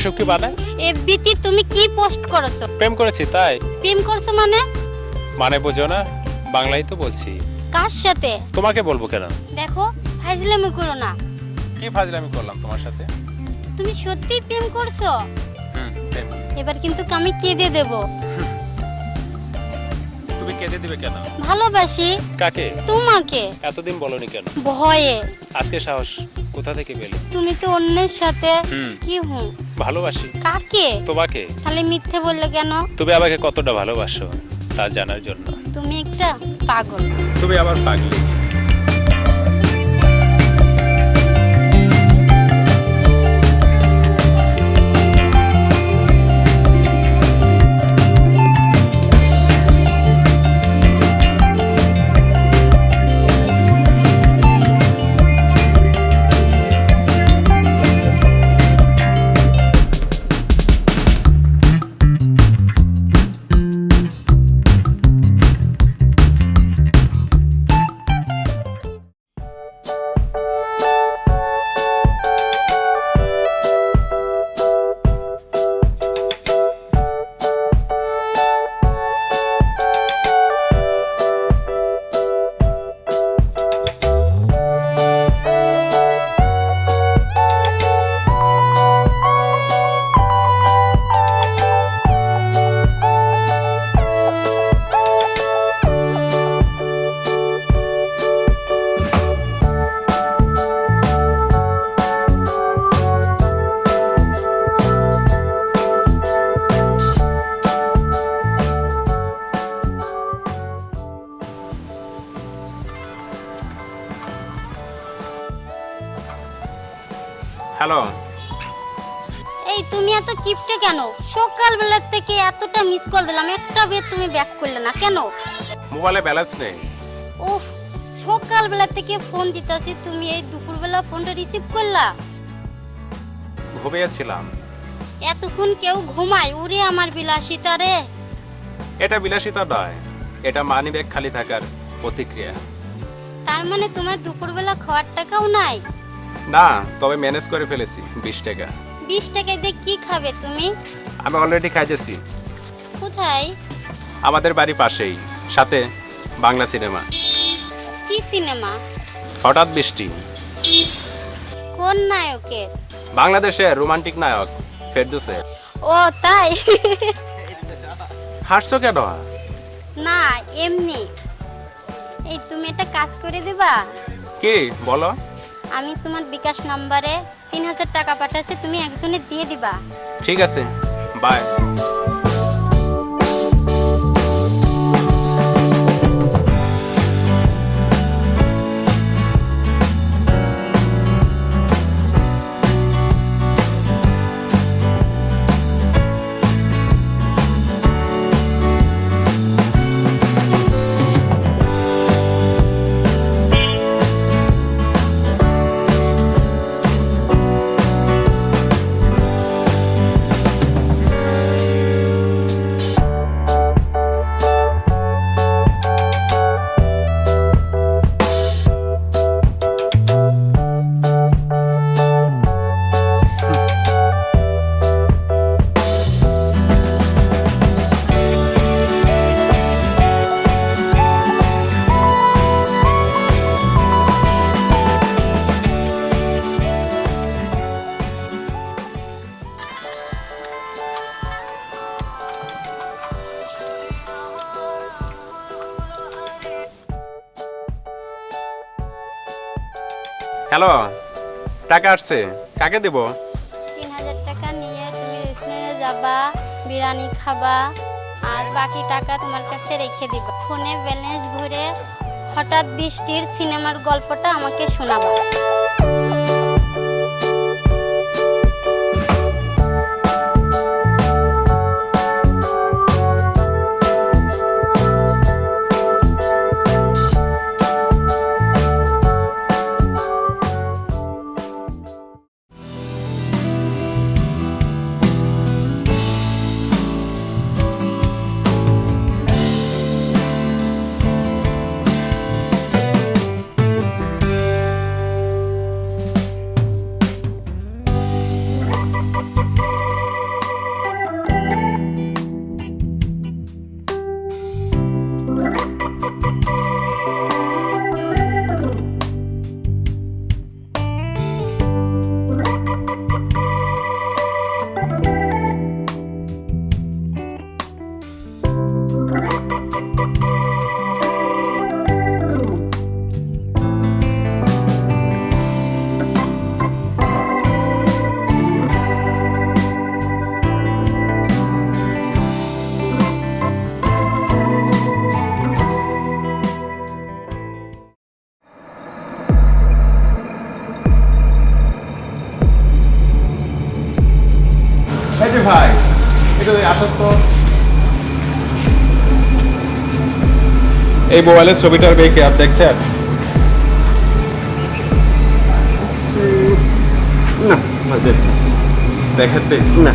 এসব কি বানায়? এফবিতে তুমি কি পোস্ট করেছো? প্রেম করেছি তাই। প্রেম করছো মানে? মানে বুঝো না, বাংলায় তো বলছি। কার সাথে? তোমাকে বলবো কেন? দেখো, ফাজলামি করো না। কি ফাজলামি করলাম তোমার সাথে? তুমি সত্যিই প্রেম করছো? প্রেম। এবার কিন্তু আমি কেঁদে দেব। তুমি কেঁদে দিবে কেন? ভালোবাসি। কাকে? তোমাকে। এতদিন বলনি কেন? ভয়ে। আজকে সাহস কোথা থেকে পেলে? তুমি তো অন্যের সাথে। হুম। কি হুঁ? ভালোবাসি। কাকে? তোমাকে। তাহলে মিথ্যে বললে কেন? তুমি আমাকে কতটা ভালোবাসো তা জানার জন্য। তুমি একটা পাগল। তুমি আবার পাগলি। হ্যালো। এই তুমি এত কিপটে কেন? সকালবেলা থেকে এতটা মিস কল দিলাম, একটা বের তুমি ব্যাক করলে না কেন? মোবাইলে ব্যালেন্স নেই। উফ, সকালবেলা থেকে ফোন দিতাছি, তুমি এই দুপুরবেলা ফোনটা রিসিভ করলা? ঘুমিয়েছিলাম। এতক্ষণ কেউ ঘুমায়? উরে আমার বিলাসিতা রে। এটা বিলাসিতা নয়, এটা মানি ব্যাগ খালি থাকার প্রতিক্রিয়া। তার মানে তোমার দুপুরবেলা খাওয়ার টাকাও নাই? না, তবে ম্যানেজ করে ফেলেছি 20 টাকা। 20 টাকা দিয়ে কি খাবে তুমি? আমি অলরেডি খাইতেছি। কোথায়? আমাদের বাড়ি পাশেই, সাথে বাংলা সিনেমা। কি সিনেমা? হঠাৎ বৃষ্টি। কোন নায়কের? বাংলাদেশের রোমান্টিক নায়ক ফেরদৌসের। ও তাই? হাসছো কেন? না, এমনি। এই তুমি একটা কাজ করে দিবা? কি বলো? আমি তোমার বিকাশ নাম্বারে 3000 টাকা পাঠাচ্ছি, তুমি একজনে দিয়ে দিবা। ঠিক আছে, বাই। হ্যালো, টাকা আসছে, কাকে দেব? 3000 টাকা নিয়ে তুমি রেস্টুরেন্টে যাবা, বিরিয়ানি খাবা, আর বাকি টাকা তোমার কাছে রেখে দিবা। ফোনে ব্যালেন্স ভরে হঠাৎ বৃষ্টির সিনেমার গল্পটা আমাকে শোনাবা। এই যে ভাই, এটা আসত তো এই মোবাইলের ছবিটার বেঁকে আপনি দেখছেন? না দেখেন না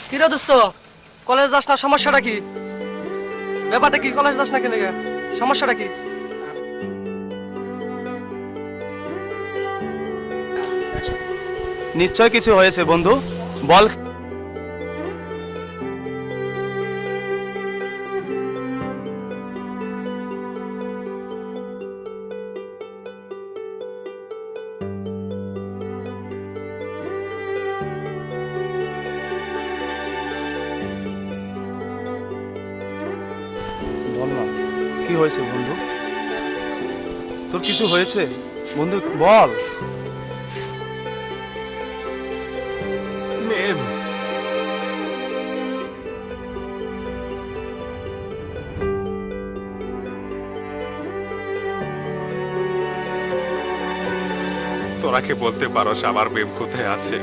কিরে দোস্ত, কলেজ যাস না, সমস্যাটা কি? ব্যাপারটা কি? কলেজ যাস না কেন? সমস্যাটা কি? নিশ্চয় কিছু হয়েছে বন্ধু, বল। বল না, কি হয়েছে বন্ধু? তোর কিছু হয়েছে বন্ধু, বল। মেম, তোরা কি বলতে পারোস আমার মেম কোথায় আছে?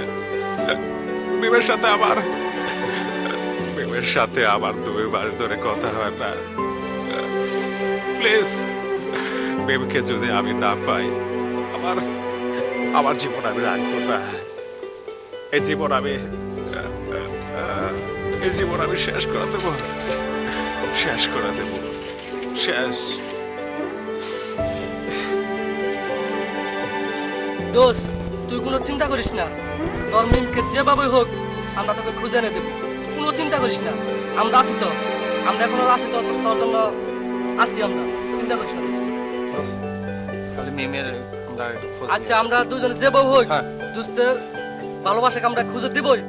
মেমের সাথে আমার 2 মাস ধরে কথা হয় না। প্লিজ, মেমকে যদি আমি না পাই, আমার জীবন আমি রাখবো না। এই জীবন আমি শেষ করে দেবো, শেষ। দোস্ত, তুই কোনো চিন্তা করিস না। তোর মিমকে যেভাবে হোক আমরা তোকে খুঁজে এনে দেবো। কোনো চিন্তা করিস না, আমরা আছি তো। আমরা এখনো আছি তো, তোর জন্য আছি আমরা। চিন্তা করিস না। তাহলে মেমের আমরা খোঁজ নিই। আচ্ছা, আমরা দুজনে যেভাবে হোক হ্যাঁ। দোস্তের ভালোবাসাকে আমরা খুঁজে দিবই।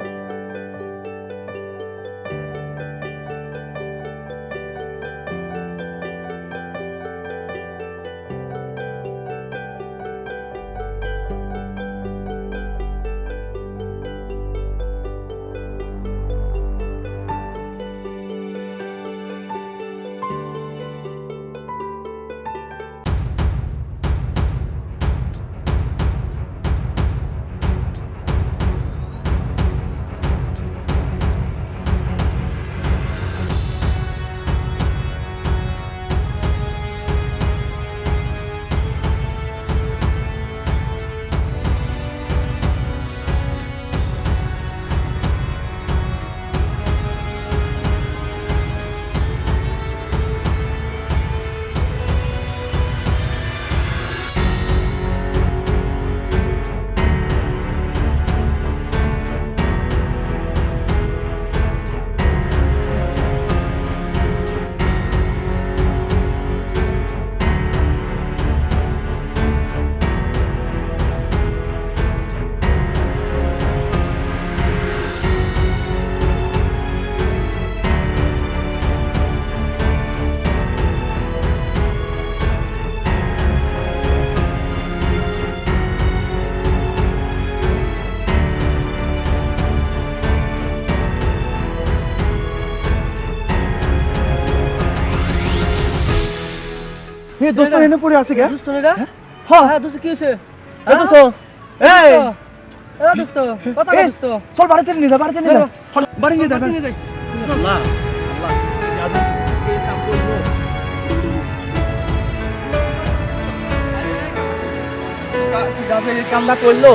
হে দোস্ত এনে পড়ে আছে কে দোস্ত নেরা হ্যাঁ হ্যাঁ দোস্ত কি হইছে এ দোস্ত এই দোস্ত কথা কই দোস্ত চল বাড়িতে নিয়ে যা বাড়িতে নিয়ে যা বাড়ি নিয়ে যা বাড়ি নিয়ে যাই আল্লাহ আল্লাহ জাদু এই কাম করলো গাছে এই কামটা করলো